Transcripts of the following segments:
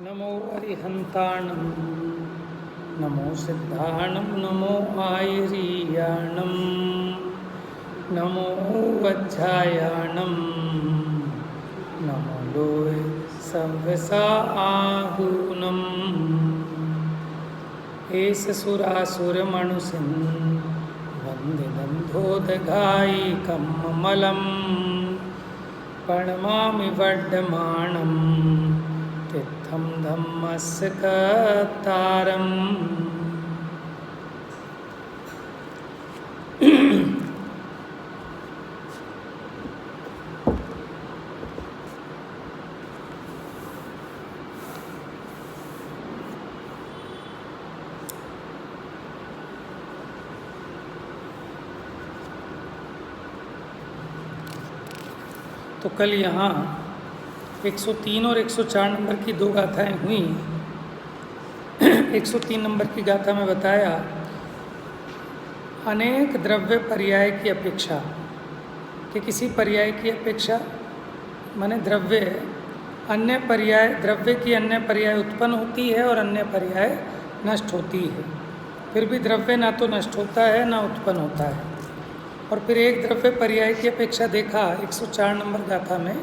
नमो अरिहंताणं नमो सिद्धाणं नमो आयरीयाणं नमो वज्रायाणं नमो लोय सव्यसा आहूनम् एष सुरासुरमणुसिं वन्दे बन्धोदघायिकं ममलं प्रणमामि वर्धमानं तीर्थं धम्मस्य कर्तारम्। तो कल यहाँ 103 और 104 नंबर की दो गाथाएं हुई। 103 नंबर की गाथा में बताया अनेक द्रव्य पर्याय की अपेक्षा, कि किसी पर्याय की अपेक्षा माने द्रव्य अन्य पर्याय, द्रव्य की अन्य पर्याय उत्पन्न होती है और अन्य पर्याय नष्ट होती है। फिर भी द्रव्य ना तो नष्ट होता है ना उत्पन्न होता है। और फिर एक द्रव्य पर्याय की अपेक्षा देखा 104 नंबर गाथा में,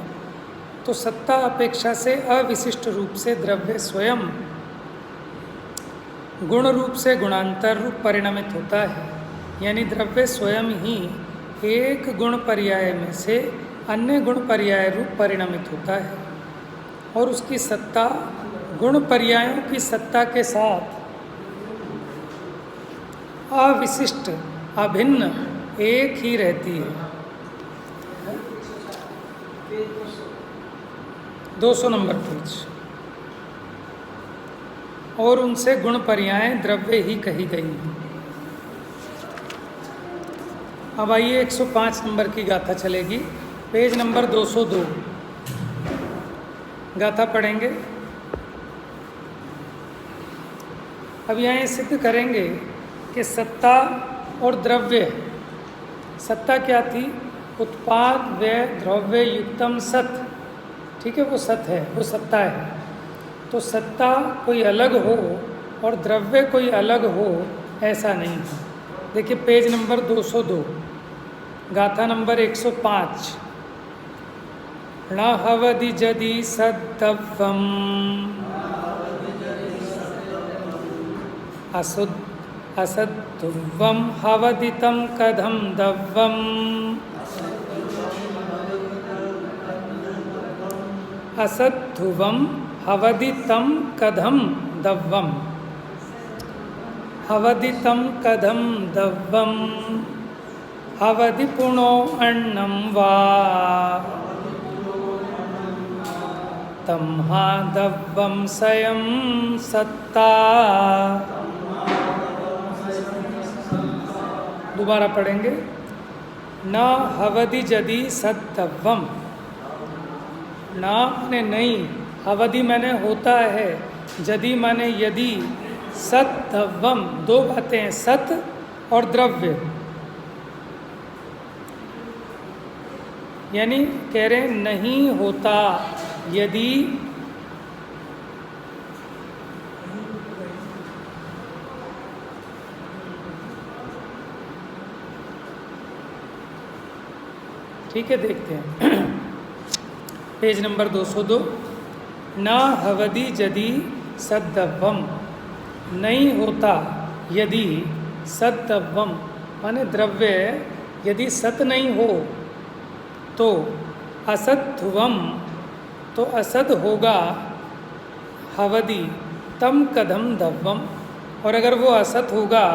तो सत्ता अपेक्षा से अविशिष्ट रूप से द्रव्य स्वयं गुण रूप से गुणांतर रूप परिणमित होता है। यानी द्रव्य स्वयं ही एक गुण पर्याय में से अन्य गुण पर्याय रूप परिणमित होता है और उसकी सत्ता गुण पर्यायों की सत्ता के साथ अविशिष्ट अभिन्न एक ही रहती है। 200 नंबर पेज। और उनसे गुण पर्याय द्रव्य ही कही गई हैं। अब आइए 105 नंबर की गाथा चलेगी, पेज नंबर 202। गाथा पढ़ेंगे। अब यहाँ सिद्ध करेंगे कि सत्ता और द्रव्य, सत्ता क्या थी? उत्पाद व्यय द्रव्य युक्तम सत, ठीक है, वो सत है, वो सत्ता है। तो सत्ता कोई अलग हो और द्रव्य कोई अलग हो, ऐसा नहीं है। देखिए पेज नंबर 202, गाथा नंबर 105। न हवदि जदि सद्दव्यम असद्ध्रुवं हवदितं कथं दव्यम् असद्ध्रुवं हवदितं कथं दव्यम् हवदितं कथं दव्यम् हवदि पुनो अन्नं वा तं हा दव्यं स्वयं सत्ता। दोबारा पढ़ेंगे। न हवदि जदि सद्दव्यम, ना माने नहीं, हवदि माने होता है, जदि माने यदि, सद्दव्यम दो बातें हैं, सत और द्रव्य। यानी कह रहे नहीं होता यदि ठीक है, देखते हैं पेज नंबर 202। न हवदि जदि सद्दव्यम, नहीं होता यदि सद्दव्यम माने द्रव्य यदि सत नहीं हो तो असद्ध्रुवम, तो असद होगा हवदि तम कथं दव्यम। और अगर वो असत होगा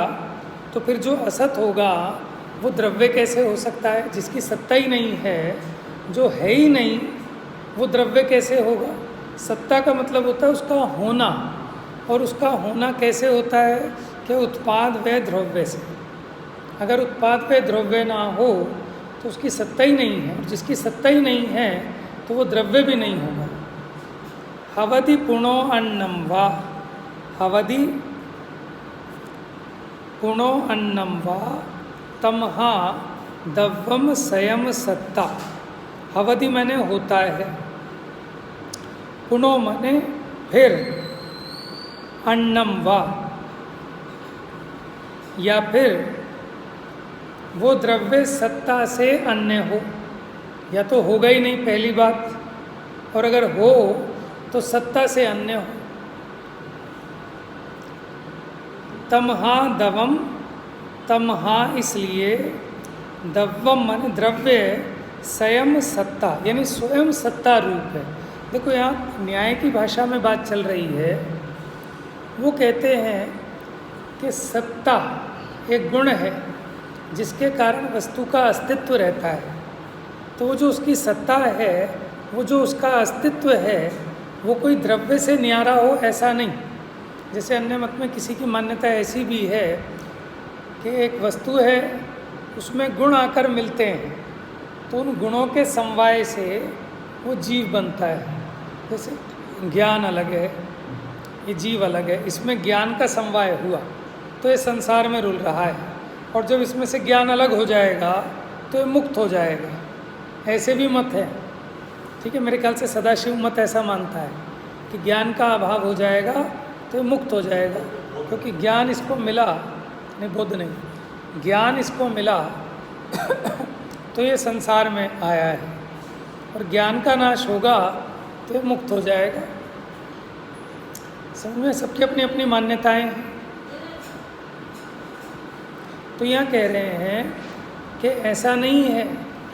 तो फिर जो असत होगा वो द्रव्य कैसे हो सकता है? जिसकी सत्ता ही नहीं है, जो है ही नहीं, वो द्रव्य कैसे होगा? सत्ता का मतलब होता है उसका होना, और उसका होना कैसे होता है कि उत्पाद व द्रव्य से। अगर उत्पाद व द्रव्य ना हो तो उसकी सत्ता ही नहीं है, और जिसकी सत्ता ही नहीं है तो वो द्रव्य भी नहीं होगा। हवदि पुनो अन्नम वा, हवदि पुनो अन्नम वा तमहा दव्यम स्वयं सत्ता। हवदि माने होता है, पुनो माने फिर अन्नम वा, या फिर वो द्रव्य सत्ता से अन्य हो, या तो होगा ही नहीं पहली बात, और अगर हो तो सत्ता से अन्य हो। तमहा दवम, तमहा इसलिए, दव्वम माने द्रव्य, स्वयं सत्ता यानी स्वयं सत्ता रूप है। देखो यहाँ न्याय की भाषा में बात चल रही है। वो कहते हैं कि सत्ता एक गुण है जिसके कारण वस्तु का अस्तित्व रहता है। तो वो जो उसकी सत्ता है, वो जो उसका अस्तित्व है, वो कोई द्रव्य से न्यारा हो ऐसा नहीं। जैसे अन्य मत में किसी की मान्यता ऐसी भी है कि एक वस्तु है, उसमें गुण आकर मिलते हैं, तो उन गुणों के समवाय से वो जीव बनता है। जैसे ज्ञान अलग है, ये जीव अलग है, इसमें ज्ञान का समवाय हुआ तो ये संसार में रुल रहा है, और जब इसमें से ज्ञान अलग हो जाएगा तो ये मुक्त हो जाएगा। ऐसे भी मत है, ठीक है। मेरे ख्याल से सदाशिव मत ऐसा मानता है कि ज्ञान का अभाव हो जाएगा तो ये मुक्त हो जाएगा, क्योंकि ज्ञान इसको मिला, नहीं बुद्ध नहीं, ज्ञान इसको मिला तो ये संसार में आया है, और ज्ञान का नाश होगा तो ये मुक्त हो जाएगा। समझ में, सबकी अपनी अपनी मान्यताएं हैं। तो यहाँ कह रहे हैं कि ऐसा नहीं है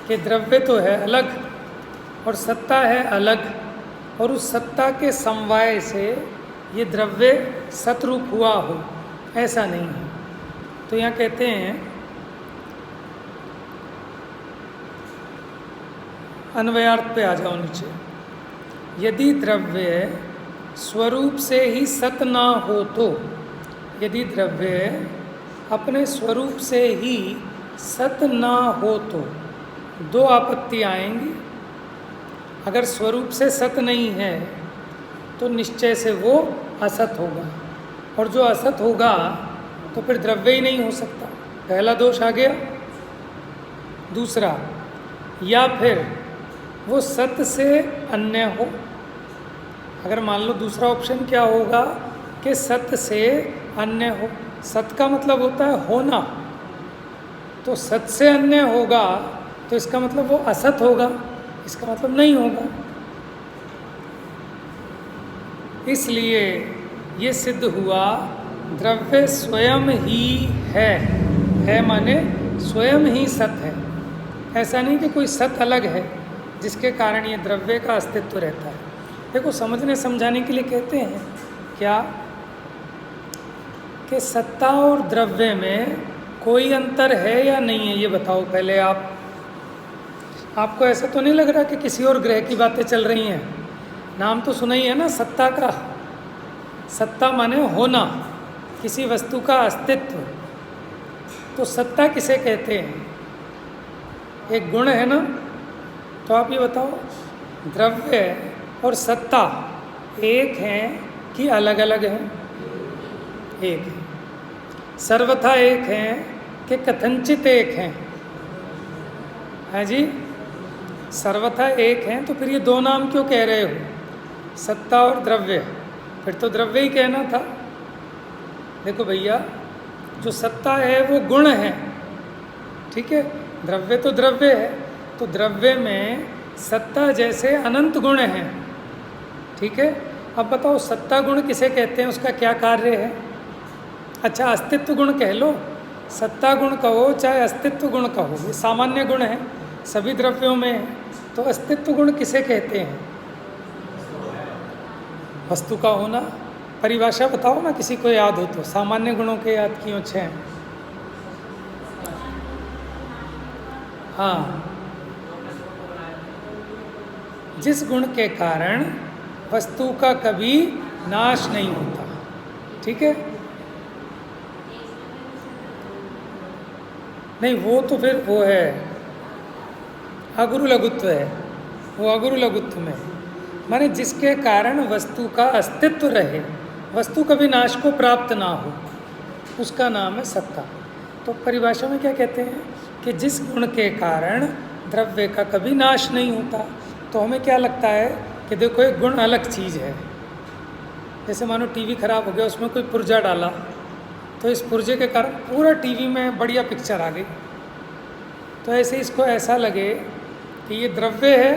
कि द्रव्य तो है अलग और सत्ता है अलग, और उस सत्ता के समवाय से ये द्रव्य सतरूप हुआ हो, ऐसा नहीं है। तो यहाँ कहते हैं अन्वयार्थ पे आ जाओ नीचे। यदि द्रव्य स्वरूप से ही सत ना हो तो, यदि द्रव्य अपने स्वरूप से ही सत ना हो तो दो आपत्ति आएंगी। अगर स्वरूप से सत नहीं है तो निश्चय से वो असत होगा, और जो असत होगा तो फिर द्रव्य ही नहीं हो सकता। पहला दोष आ गया। दूसरा, या फिर वो सत से अन्य हो। अगर मान लो दूसरा ऑप्शन क्या होगा कि सत से अन्य हो। सत का मतलब होता है होना, तो सत से अन्य होगा तो इसका मतलब वो असत होगा, इसका मतलब नहीं होगा। इसलिए ये सिद्ध हुआ द्रव्य स्वयं ही है माने स्वयं ही सत है। ऐसा नहीं कि कोई सत अलग है जिसके कारण ये द्रव्य का अस्तित्व रहता है। देखो समझने समझाने के लिए कहते हैं क्या कि सत्ता और द्रव्य में कोई अंतर है या नहीं है, ये बताओ पहले आप। आपको ऐसा तो नहीं लग रहा कि किसी और ग्रह की बातें चल रही हैं? नाम तो सुना ही है ना सत्ता का। सत्ता माने होना, किसी वस्तु का अस्तित्व। तो सत्ता किसे कहते हैं? एक गुण है ना। तो आप ये बताओ द्रव्य और सत्ता एक हैं कि अलग अलग हैं? एक है। सर्वथा एक हैं कि कथनचित एक हैं? है जी, सर्वथा एक हैं। तो फिर ये दो नाम क्यों कह रहे हो, सत्ता और द्रव्य? फिर तो द्रव्य ही कहना था। देखो भैया, जो सत्ता है वो गुण है, ठीक है। द्रव्य तो द्रव्य है, तो द्रव्य में सत्ता जैसे अनंत गुण हैं, ठीक है। अब बताओ सत्ता गुण किसे कहते हैं, उसका क्या कार्य है? अच्छा, अस्तित्व गुण कह लो, सत्ता गुण कहो चाहे अस्तित्व गुण कहो, ये सामान्य गुण है, सभी द्रव्यों में है। तो अस्तित्व गुण किसे कहते हैं? वस्तु का होना। परिभाषा बताओ ना, किसी को याद हो तो। सामान्य गुणों के याद क्यों 6? हाँ, जिस गुण के कारण वस्तु का कभी नाश नहीं होता, ठीक है। नहीं, वो तो फिर वो है अगुरु लघुत्व है, वो अगुरु लघुत्व में माने जिसके कारण वस्तु का अस्तित्व रहे, वस्तु कभी नाश को प्राप्त ना हो, उसका नाम है सत्ता। तो परिभाषा में क्या कहते हैं कि जिस गुण के कारण द्रव्य का कभी नाश नहीं होता। तो हमें क्या लगता है कि देखो एक गुण अलग चीज़ है, जैसे मानो टीवी खराब हो गया, उसमें कोई पुर्जा डाला, तो इस पुर्जे के कारण पूरा टीवी में बढ़िया पिक्चर आ गई। तो ऐसे इसको ऐसा लगे कि ये द्रव्य है,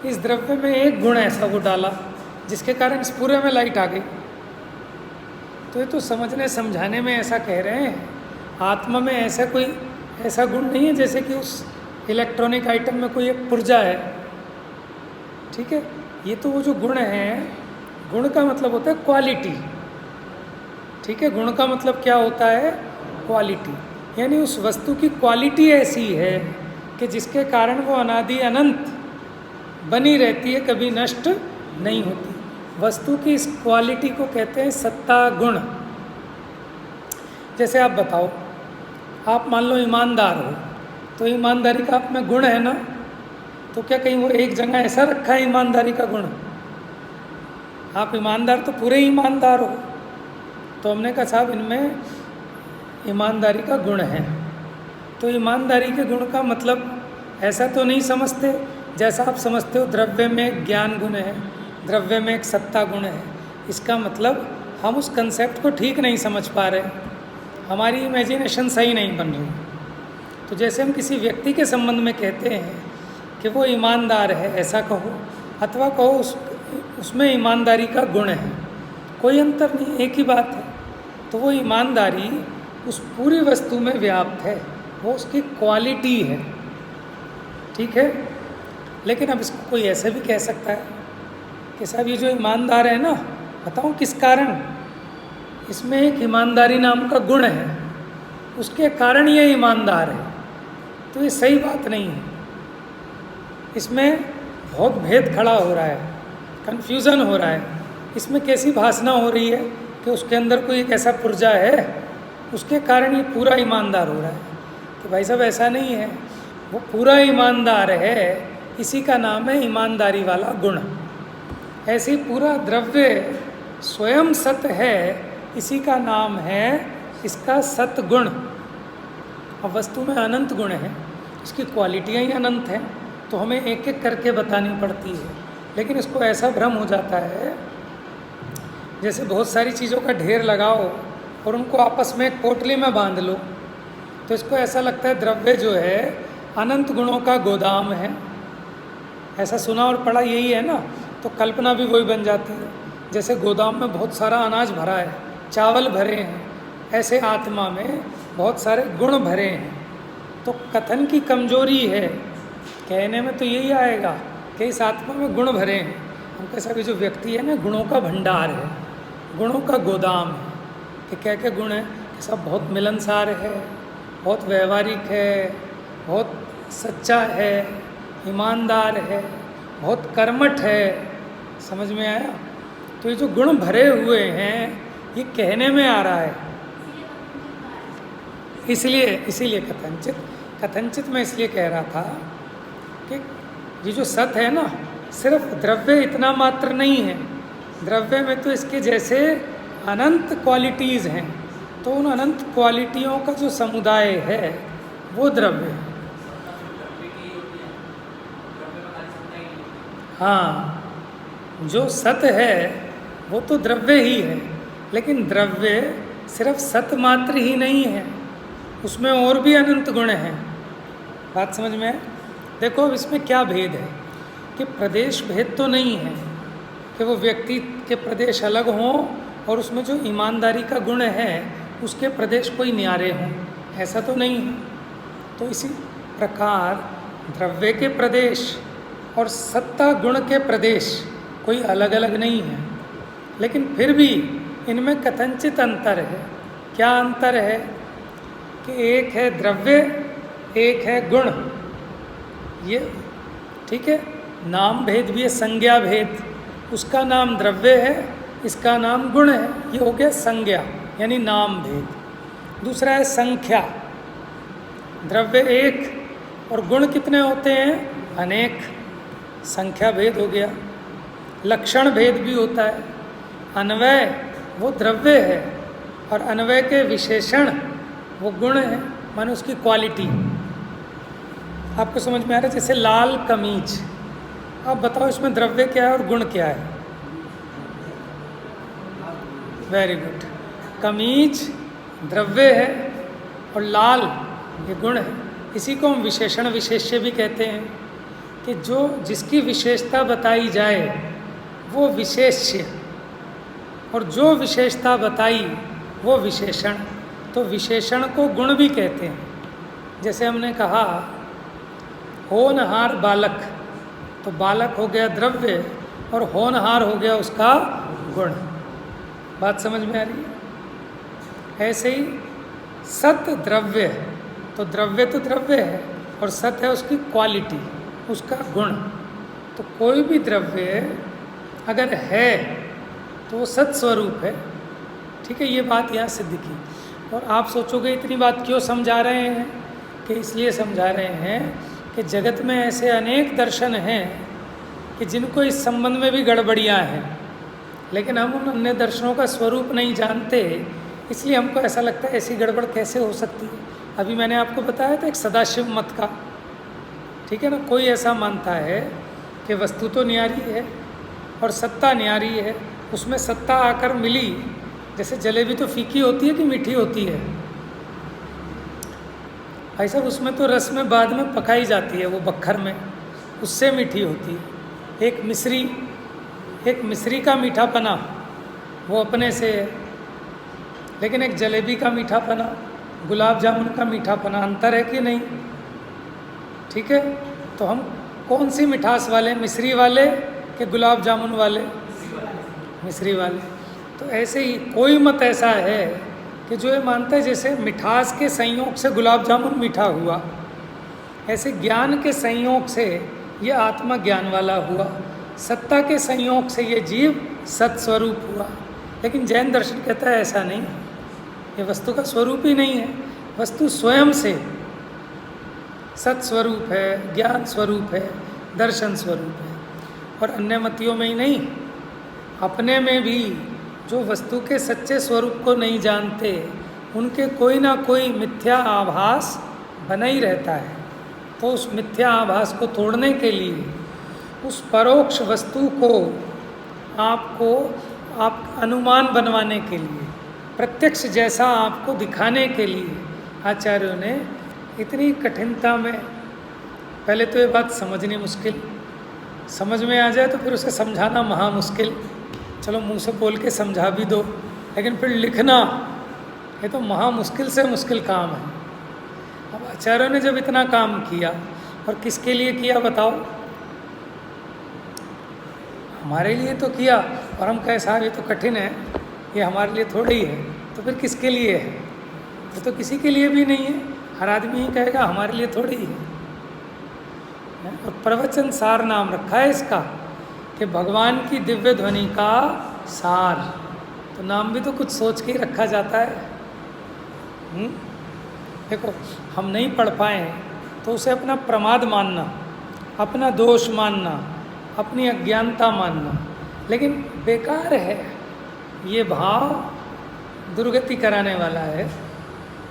इस द्रव्य में एक गुण ऐसा वो डाला जिसके कारण इस पूरे में लाइट आ गई। तो ये तो समझने समझाने में ऐसा कह रहे हैं, आत्मा में ऐसा कोई ऐसा गुण नहीं है जैसे कि उस इलेक्ट्रॉनिक आइटम में कोई एक पुर्जा है। ठीक है, ये तो वो जो गुण है, गुण का मतलब होता है क्वालिटी। ठीक है, गुण का मतलब क्या होता है? क्वालिटी। यानी उस वस्तु की क्वालिटी ऐसी है कि जिसके कारण वो अनादि अनंत बनी रहती है, कभी नष्ट नहीं होती। वस्तु की इस क्वालिटी को कहते हैं सत्ता गुण। जैसे आप बताओ, आप मान लो ईमानदार हो, तो ईमानदारी का आप में गुण है ना, तो क्या कहीं वो एक जगह ऐसा रखा है ईमानदारी का गुण? आप ईमानदार तो पूरे ईमानदार हो। तो हमने कहा साहब इनमें ईमानदारी का गुण है। तो ईमानदारी के गुण का मतलब ऐसा तो नहीं समझते जैसा आप समझते हो द्रव्य में एक ज्ञान गुण है, द्रव्य में एक सत्ता गुण है। इसका मतलब हम उस कंसेप्ट को ठीक नहीं समझ पा रहे, हमारी इमेजिनेशन सही नहीं बन रही। तो जैसे हम किसी व्यक्ति के संबंध में कहते हैं कि वो ईमानदार है, ऐसा कहो, अथवा कहो उसमें ईमानदारी का गुण है, कोई अंतर नहीं, एक ही बात है। तो वो ईमानदारी उस पूरी वस्तु में व्याप्त है, वो उसकी क्वालिटी है। ठीक है, लेकिन अब इसको कोई ऐसे भी कह सकता है कि साहब ये जो ईमानदार है ना, बताऊँ किस कारण? इसमें एक ईमानदारी नाम का गुण है, उसके कारण ये ईमानदार है। तो ये सही बात नहीं है, इसमें बहुत भेद खड़ा हो रहा है, कन्फ्यूज़न हो रहा है। इसमें कैसी भाषणा हो रही है कि उसके अंदर कोई एक ऐसा पुर्जा है, उसके कारण ये पूरा ईमानदार हो रहा है। तो भाई साहब ऐसा नहीं है, वो पूरा ईमानदार है, इसी का नाम है ईमानदारी वाला गुण। ऐसे ही पूरा द्रव्य स्वयं सत है, इसी का नाम है इसका सतगुण। अब वस्तु में अनंत गुण है, इसकी क्वालिटियाँ ही अनंत हैं, तो हमें एक एक करके बतानी पड़ती है। लेकिन इसको ऐसा भ्रम हो जाता है जैसे बहुत सारी चीज़ों का ढेर लगाओ और उनको आपस में एक पोटली में बांध लो, तो इसको ऐसा लगता है द्रव्य जो है अनंत गुणों का गोदाम है। ऐसा सुना और पढ़ा यही है ना, तो कल्पना भी वही बन जाती है। जैसे गोदाम में बहुत सारा अनाज भरा है, चावल भरे हैं, ऐसे आत्मा में बहुत सारे गुण भरे हैं। तो कथन की कमजोरी है, कहने में तो यही आएगा कि इस आत्मा में गुण भरे हैं। हम कैसा भी जो व्यक्ति है ना, गुणों का भंडार है, गुणों का गोदाम है। कि क्या क्या गुण है कि सब बहुत मिलनसार है, बहुत व्यवहारिक है, बहुत सच्चा है, ईमानदार है, बहुत कर्मठ है। समझ में आया? तो ये जो गुण भरे हुए हैं ये कहने में आ रहा है, इसीलिए कथनचित मैं इसलिए कह रहा था कि ये जो सत है ना, सिर्फ द्रव्य इतना मात्र नहीं है, द्रव्य में तो इसके जैसे अनंत क्वालिटीज़ हैं। तो उन अनंत क्वालिटियों का जो समुदाय है वो द्रव्य है। हाँ, जो सत है वो तो द्रव्य ही है, लेकिन द्रव्य सिर्फ सत मात्र ही नहीं है, उसमें और भी अनंत गुण हैं। बात समझ में है? देखो अब इसमें क्या भेद है कि प्रदेश भेद तो नहीं है कि वो व्यक्ति के प्रदेश अलग हों और उसमें जो ईमानदारी का गुण है उसके प्रदेश कोई न्यारे हों, ऐसा तो नहीं है। तो इसी प्रकार द्रव्य के प्रदेश और सत्ता गुण के प्रदेश कोई अलग अलग नहीं है, लेकिन फिर भी इनमें कथनचित अंतर है। क्या अंतर है कि एक है द्रव्य, एक है गुण। ये ठीक है, नाम भेद भी है, संज्ञा भेद। उसका नाम द्रव्य है, इसका नाम गुण है, ये हो गया संज्ञा यानी नाम भेद। दूसरा है संख्या, द्रव्य एक और गुण कितने होते हैं? अनेक, संख्या भेद हो गया। लक्षण भेद भी होता है, अन्वय वो द्रव्य है और अन्वय के विशेषण वो गुण है, माने उसकी क्वालिटी। आपको समझ में आ रहा है? जैसे लाल कमीज, आप बताओ इसमें द्रव्य क्या है और गुण क्या है? Very good. कमीज द्रव्य है और लाल ये गुण है। इसी को हम विशेषण विशेष्य भी कहते हैं कि जो जिसकी विशेषता बताई जाए वो विशेष्य, और जो विशेषता बताई वो विशेषण। तो विशेषण को गुण भी कहते हैं। जैसे हमने कहा होनहार बालक, तो बालक हो गया द्रव्य और होनहार हो गया उसका गुण। बात समझ में आ रही है? ऐसे ही सत द्रव्य, तो द्रव्य तो द्रव्य है और सत है उसकी क्वालिटी, उसका गुण। तो कोई भी द्रव्य अगर है तो वो सत स्वरूप है। ठीक है, ये बात यहाँ सिद्ध की। और आप सोचोगे इतनी बात क्यों समझा रहे हैं, कि इसलिए समझा रहे हैं कि जगत में ऐसे अनेक दर्शन हैं कि जिनको इस संबंध में भी गड़बड़ियाँ हैं, लेकिन हम उन अन्य दर्शनों का स्वरूप नहीं जानते, इसलिए हमको ऐसा लगता है ऐसी गड़बड़ कैसे हो सकती है। अभी मैंने आपको बताया था एक सदाशिव मत का, ठीक है ना। कोई ऐसा मानता है कि वस्तु तो न्यारी है और सत्ता न्यारी है, उसमें सत्ता आकर मिली। जैसे जलेबी तो फीकी होती है कि मीठी होती है भाई साहब, उसमें तो रस में बाद में पकाई जाती है, वो बखर में, उससे मीठी होती है। एक मिश्री का मीठापना वो अपने से है, लेकिन एक जलेबी का मीठापना, गुलाब जामुन का मीठापना, अंतर है कि नहीं? ठीक है, तो हम कौन सी मिठास वाले, मिश्री वाले कि गुलाब जामुन वाले? मिश्री वाले। तो ऐसे ही कोई मत ऐसा है कि जो ये मानता है जैसे मिठास के संयोग से गुलाब जामुन मीठा हुआ, ऐसे ज्ञान के संयोग से ये आत्मा ज्ञान वाला हुआ, सत्ता के संयोग से ये जीव सत्स्वरूप हुआ। लेकिन जैन दर्शन कहता है ऐसा नहीं, ये वस्तु का स्वरूप ही नहीं है। वस्तु स्वयं से सत्स्वरूप है, ज्ञान स्वरूप है, दर्शन स्वरूप है। और अन्य मतियों में ही नहीं, अपने में भी जो वस्तु के सच्चे स्वरूप को नहीं जानते, उनके कोई ना कोई मिथ्या आभास बना ही रहता है। तो उस मिथ्या आभास को तोड़ने के लिए, उस परोक्ष वस्तु को आप अनुमान बनवाने के लिए, प्रत्यक्ष जैसा आपको दिखाने के लिए आचार्यों ने इतनी कठिनता में, पहले तो ये बात समझनी मुश्किल, समझ में आ जाए तो फिर उसे समझाना महा मुश्किल। चलो मुंह से बोल के समझा भी दो, लेकिन फिर लिखना ये तो महा मुश्किल से मुश्किल काम है। अब आचार्यों ने जब इतना काम किया, और किसके लिए किया बताओ? हमारे लिए तो किया, और हम कहे साहब ये तो कठिन है, ये हमारे लिए थोड़ी है, तो फिर किसके लिए है? ये तो किसी के लिए भी नहीं है। हर आदमी ही कहेगा हमारे लिए थोड़ी है। और प्रवचन सार नाम रखा है इसका, कि भगवान की दिव्य ध्वनि का सार। तो नाम भी तो कुछ सोच के ही रखा जाता है। देखो, हम नहीं पढ़ पाए तो उसे अपना प्रमाद मानना, अपना दोष मानना, अपनी अज्ञानता मानना, लेकिन बेकार है। ये भाव दुर्गति कराने वाला है,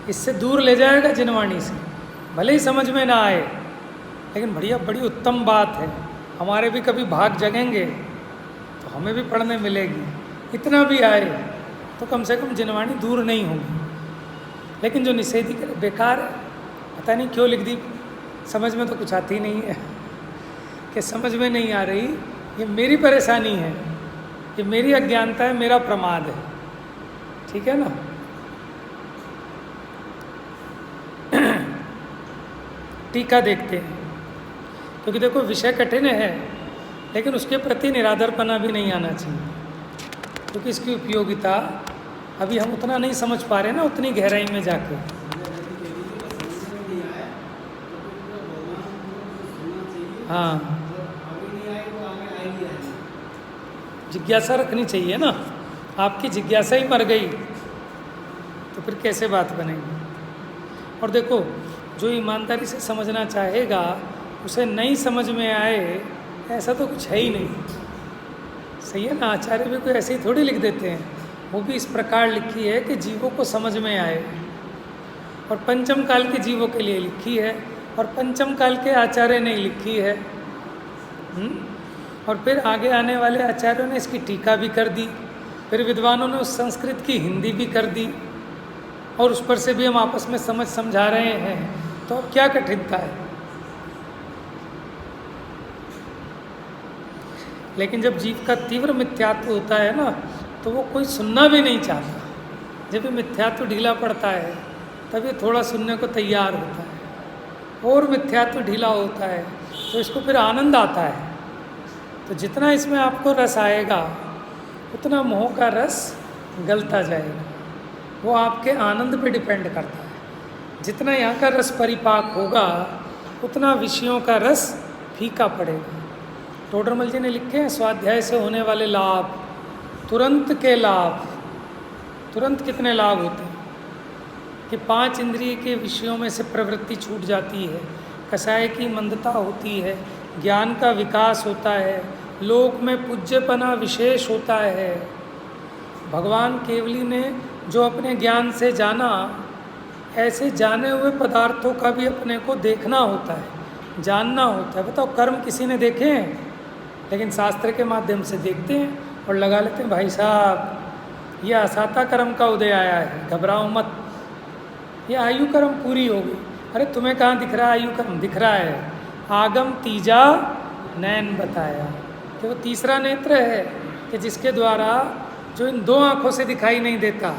इससे दूर ले जाएगा जिनवाणी से। भले ही समझ में ना आए, लेकिन बढ़िया, बड़ी उत्तम बात है। हमारे भी कभी भाग जगेंगे तो हमें भी पढ़ने मिलेगी। इतना भी आए तो कम से कम जिनवाणी दूर नहीं होगी। लेकिन जो निषेधी करे बेकार है, पता नहीं क्यों लिख दी, समझ में तो कुछ आती नहीं है, कि समझ में नहीं आ रही। ये मेरी परेशानी है, ये मेरी अज्ञानता है, मेरा प्रमाद है। ठीक है ना? टीका देखते हैं, क्योंकि देखो विषय कठिन है, लेकिन उसके प्रति निरादरपना भी नहीं आना चाहिए, क्योंकि इसकी उपयोगिता अभी हम उतना नहीं समझ पा रहे ना, उतनी गहराई में जाके। हाँ, जिज्ञासा रखनी चाहिए ना। आपकी जिज्ञासा ही मर गई तो फिर कैसे बात बनेगी? और देखो, जो ईमानदारी से समझना चाहेगा उसे नहीं समझ में आए, ऐसा तो कुछ है ही नहीं। सही है ना? आचार्य भी कोई ऐसे ही थोड़ी लिख देते हैं, वो भी इस प्रकार लिखी है कि जीवों को समझ में आए, और पंचम काल के जीवों के लिए लिखी है, और पंचम काल के आचार्य ने लिखी है। और फिर आगे आने वाले आचार्यों ने इसकी टीका भी कर दी। फिर विद्वानों ने उस संस्कृत की हिंदी भी कर दी और उस पर से भी हम आपस में समझा रहे हैं, तो अब क्या कठिनता है। लेकिन जब जीव का तीव्र मिथ्यात्व होता है ना, तो वो कोई सुनना भी नहीं चाहता। जब ये मिथ्यात्व ढीला पड़ता है तब ये थोड़ा सुनने को तैयार होता है, और मिथ्यात्व ढीला होता है तो इसको फिर आनंद आता है। तो जितना इसमें आपको रस आएगा उतना मोह का रस गलता जाएगा। वो आपके आनंद पे डिपेंड करता है। जितना यहाँ का रस परिपाक होगा उतना विषयों का रस फीका पड़ेगा। टोडरमल जी ने लिखे हैं, स्वाध्याय से होने वाले लाभ, तुरंत के लाभ। तुरंत कितने लाभ होते हैं कि 5 इंद्रिय के विषयों में से प्रवृत्ति छूट जाती है, कषाय की मंदता होती है, ज्ञान का विकास होता है, लोक में पूज्यपना विशेष होता है। भगवान केवली ने जो अपने ज्ञान से जाना, ऐसे जाने हुए पदार्थों का भी अपने को देखना होता है, जानना होता है। बताओ, कर्म किसी ने देखे हैं, लेकिन शास्त्र के माध्यम से देखते हैं और लगा लेते हैं, भाई साहब ये असाता कर्म का उदय आया है, घबराओ मत, ये आयु कर्म पूरी हो गई। अरे तुम्हें कहाँ दिख रहा है आयु कर्म? दिख रहा है, आगम तीजा नैन बताया कि वो तीसरा नेत्र है कि जिसके द्वारा जो इन 2 आँखों से दिखाई नहीं देता,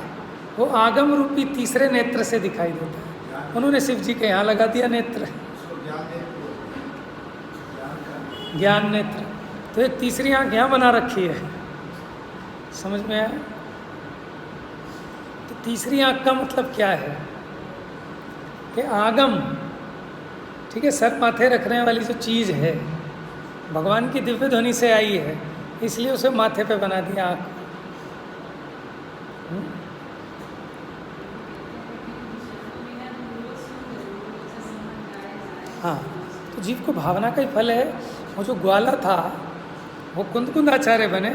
वो आगम रूपी तीसरे नेत्र से दिखाई देता है। उन्होंने शिव जी के यहाँ लगा दिया नेत्र, ज्ञान नेत्र। तो एक तीसरी आँख यहाँ बना रखी है, समझ में आया? तो तीसरी आँख का मतलब क्या है कि आगम, ठीक है, सर माथे रखने वाली जो चीज़ है भगवान की दिव्य ध्वनि से आई है, इसलिए उसे माथे पे बना दिया आँख। हाँ, तो जीव को भावना का ही फल है। वो जो ग्वाला था वो कुंद आचार्य बने,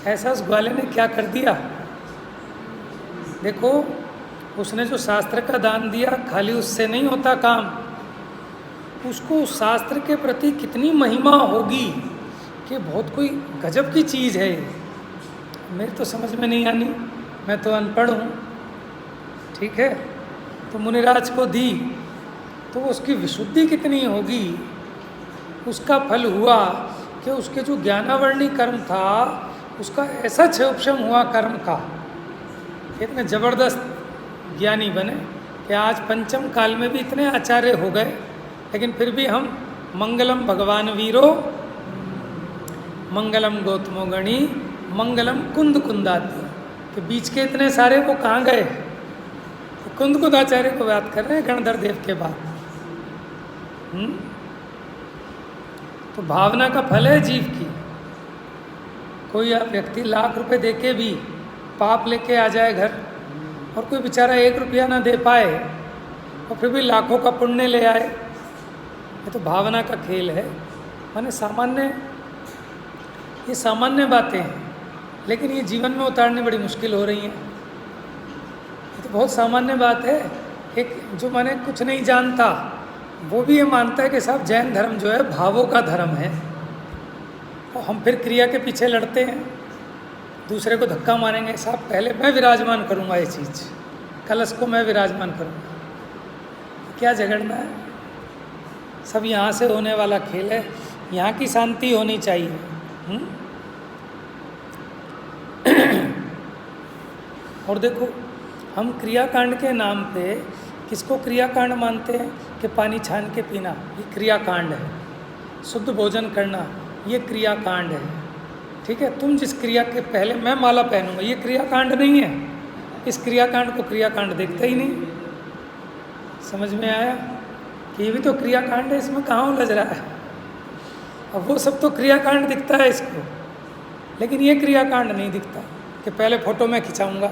ऐसा उस ग्वाले ने क्या कर दिया। देखो, उसने जो शास्त्र का दान दिया, खाली उससे नहीं होता काम, उसको उस शास्त्र के प्रति कितनी महिमा होगी कि बहुत कोई गजब की चीज़ है। मेरी तो समझ में नहीं आनी, मैं तो अनपढ़ हूँ, ठीक है। तो मुनिराज को दी तो उसकी विशुद्धि कितनी होगी। उसका फल हुआ कि उसके जो ज्ञानावर्णी कर्म था उसका ऐसा क्षयोपशम हुआ कर्म का, इतने ज़बरदस्त ज्ञानी बने कि आज पंचम काल में भी इतने आचार्य हो गए। लेकिन फिर भी हम मंगलम भगवान वीरो, मंगलम गौतमो गणी, मंगलम कुंदाती के बीच के इतने सारे वो कहाँ गए। तो कुंदाचार्य को बात कर रहे हैं गणधर देव के बाद। तो भावना का फल है जीव की। कोई व्यक्ति लाख रुपए देके भी पाप लेके आ जाए घर, और कोई बेचारा 1 रुपया ना दे पाए और फिर भी लाखों का पुण्य ले आए, ये तो भावना का खेल है। माने ये सामान्य बातें हैं, लेकिन ये जीवन में उतारने बड़ी मुश्किल हो रही हैं। ये तो बहुत सामान्य बात है। एक जो माने कुछ नहीं जानता वो भी ये मानता है कि साहब जैन धर्म जो है भावों का धर्म है, और हम फिर क्रिया के पीछे लड़ते हैं, दूसरे को धक्का मारेंगे। साहब पहले मैं विराजमान करूँगा ये चीज़, कलश को मैं विराजमान करूँगा, क्या झगड़ना है। सब यहाँ से होने वाला खेल है, यहाँ की शांति होनी चाहिए। और देखो, हम क्रियाकांड के नाम पे किसको क्रियाकांड मानते हैं कि पानी छान के पीना ये क्रियाकांड है, शुद्ध भोजन करना ये क्रियाकांड है, ठीक है। तुम जिस क्रिया के पहले मैं माला पहनूंगा ये क्रियाकांड नहीं है। इस क्रियाकांड को क्रियाकांड देखता ही नहीं। समझ में आया कि ये भी तो क्रियाकांड है, इसमें कहाँ उलझ रहा है। अब वो सब तो क्रियाकांड दिखता है इसको, लेकिन ये क्रियाकांड नहीं दिखता कि पहले फ़ोटो मैं खिंचाऊँगा,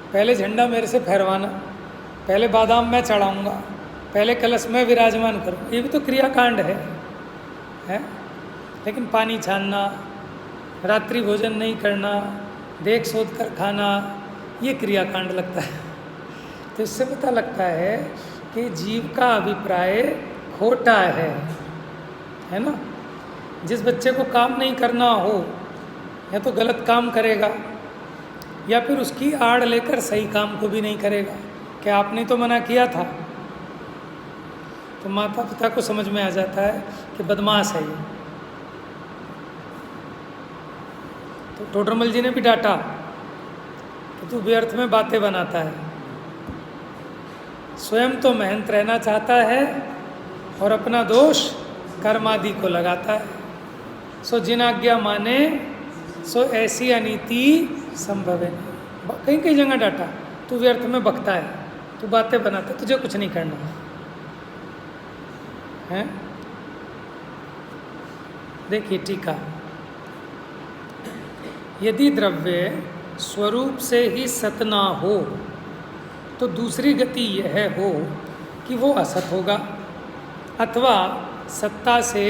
पहले झंडा मेरे से फहरवाना, पहले बादाम मैं चढ़ाऊँगा, पहले कलश में विराजमान करूँ, ये भी तो क्रियाकांड है। लेकिन पानी छानना, रात्रि भोजन नहीं करना, देख सोच कर खाना, ये क्रियाकांड लगता है। तो इससे पता लगता है कि जीव का अभिप्राय खोटा है ना। जिस बच्चे को काम नहीं करना हो या तो गलत काम करेगा या फिर उसकी आड़ लेकर सही काम को भी नहीं करेगा कि आपने तो मना किया था। तो माता पिता को समझ में आ जाता है कि बदमाश है ये। तो टोडरमल जी ने भी डांटा कि तू व्यर्थ में बातें बनाता है, स्वयं तो मेहनत रहना चाहता है और अपना दोष कर्मादि को लगाता है। सो जिन आज्ञा माने सो ऐसी अनीति संभव है। कहीं कहीं जगह डांटा, तू व्यर्थ में बकता है, तू बातें बनाता है, तुझे कुछ नहीं करना है। देखिए टीका, यदि द्रव्य स्वरूप से ही सत ना हो तो दूसरी गति यह हो कि वो असत होगा अथवा सत्ता से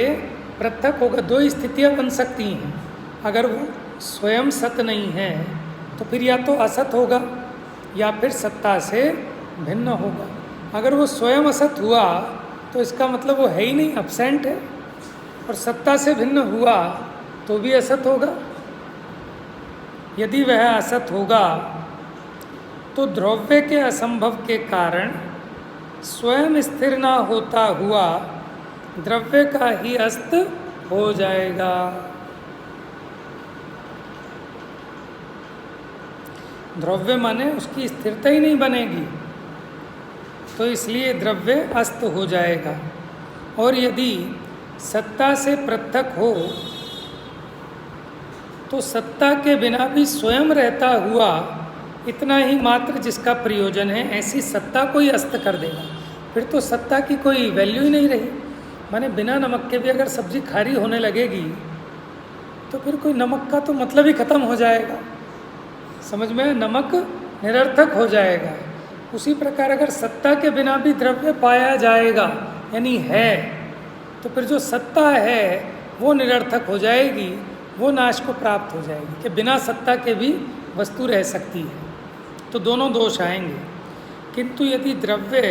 पृथक होगा। दो स्थितियां बन सकती हैं। अगर वो स्वयं सत नहीं है तो फिर या तो असत होगा या फिर सत्ता से भिन्न होगा। अगर वो स्वयं असत हुआ तो इसका मतलब वो है ही नहीं, एब्सेंट है। और सत्ता से भिन्न हुआ तो भी असत होगा। यदि वह असत होगा तो द्रव्य के असंभव के कारण स्वयं स्थिर ना होता हुआ द्रव्य का ही अस्त हो जाएगा। द्रव्य माने उसकी स्थिरता ही नहीं बनेगी, तो इसलिए द्रव्य अस्त हो जाएगा। और यदि सत्ता से पृथक हो तो सत्ता के बिना भी स्वयं रहता हुआ इतना ही मात्र जिसका प्रयोजन है, ऐसी सत्ता को ही अस्त कर देगा। फिर तो सत्ता की कोई वैल्यू ही नहीं रही। माने बिना नमक के भी अगर सब्जी खारी होने लगेगी तो फिर कोई नमक का तो मतलब ही खत्म हो जाएगा। समझ में, नमक निरर्थक हो जाएगा। उसी प्रकार अगर सत्ता के बिना भी द्रव्य पाया जाएगा यानी है, तो फिर जो सत्ता है वो निरर्थक हो जाएगी, वो नाश को प्राप्त हो जाएगी कि बिना सत्ता के भी वस्तु रह सकती है। तो दोनों दोष आएंगे। किंतु यदि द्रव्य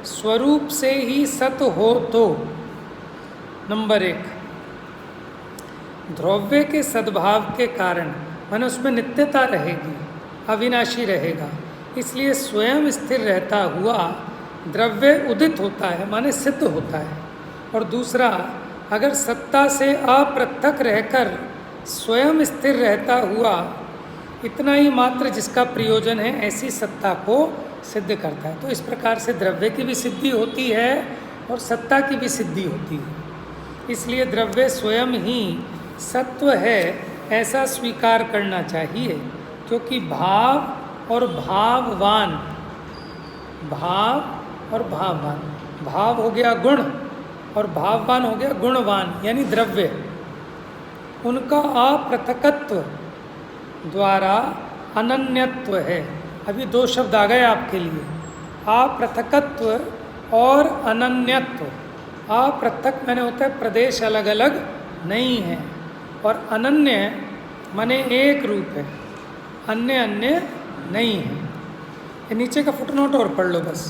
स्वरूप से ही सत हो तो नंबर 1, द्रव्य के सद्भाव के कारण माने उसमें नित्यता रहेगी, अविनाशी रहेगा, इसलिए स्वयं स्थिर रहता हुआ द्रव्य उदित होता है माने सिद्ध होता है। और दूसरा, अगर सत्ता से अपृथक रहकर स्वयं स्थिर रहता हुआ इतना ही मात्र जिसका प्रयोजन है, ऐसी सत्ता को सिद्ध करता है। तो इस प्रकार से द्रव्य की भी सिद्धि होती है और सत्ता की भी सिद्धि होती है। इसलिए द्रव्य स्वयं ही सत्व है ऐसा स्वीकार करना चाहिए, क्योंकि भाव और भाववान, भाव और भाववान, भाव हो गया गुण और भाववान हो गया गुणवान यानी द्रव्य, उनका अपृथकत्व द्वारा अनन्यत्व है। अभी 2 शब्द आ गए आपके लिए, अपृथकत्व और अनन्यत्व। अपृथक माने होता है प्रदेश अलग अलग नहीं है, और अनन्य माने एक रूप है, अन्य अन्य नहीं है। ये नीचे का फुटनोट और पढ़ लो बस।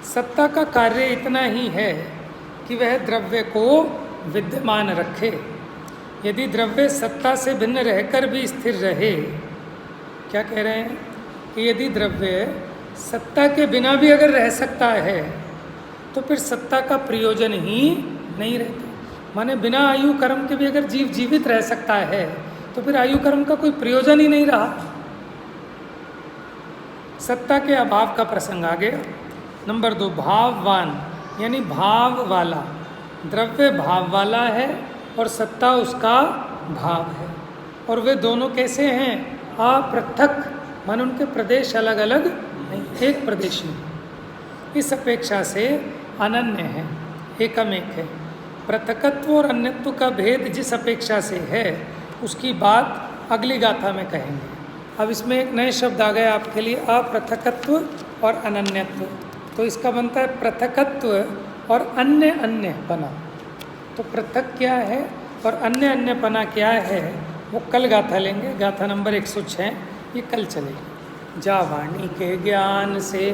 सत्ता का कार्य इतना ही है कि वह द्रव्य को विद्यमान रखे। यदि द्रव्य सत्ता से भिन्न रहकर भी स्थिर रहे, क्या कह रहे हैं कि यदि द्रव्य सत्ता के बिना भी अगर रह सकता है तो फिर सत्ता का प्रयोजन ही नहीं रहता। माने बिना आयु कर्म के भी अगर जीव जीवित रह सकता है तो फिर आयु कर्म का कोई प्रयोजन ही नहीं रहा। सत्ता के अभाव का प्रसंग आ गया। नंबर 2, भाववान यानी भाव वाला। द्रव्य भाव वाला है और सत्ता उसका भाव है, और वे दोनों कैसे हैं? अपृथक माने उनके प्रदेश अलग अलग नहीं, एक प्रदेश में। इस अपेक्षा से अनन्य है, एकमेक है। पृथकत्व और अन्यत्व का भेद जिस अपेक्षा से है उसकी बात अगली गाथा में कहेंगे। अब इसमें एक नए शब्द आ गए आपके लिए, अपृथकत्व और अनन्यत्व। तो इसका बनता है पृथकत्व और अन्य अन्यपना। तो पृथक क्या है और अन्य अन्यपना क्या है वो कल गाथा लेंगे। गाथा नंबर 106 ये कल चलेगी। जा वाणी के ज्ञान से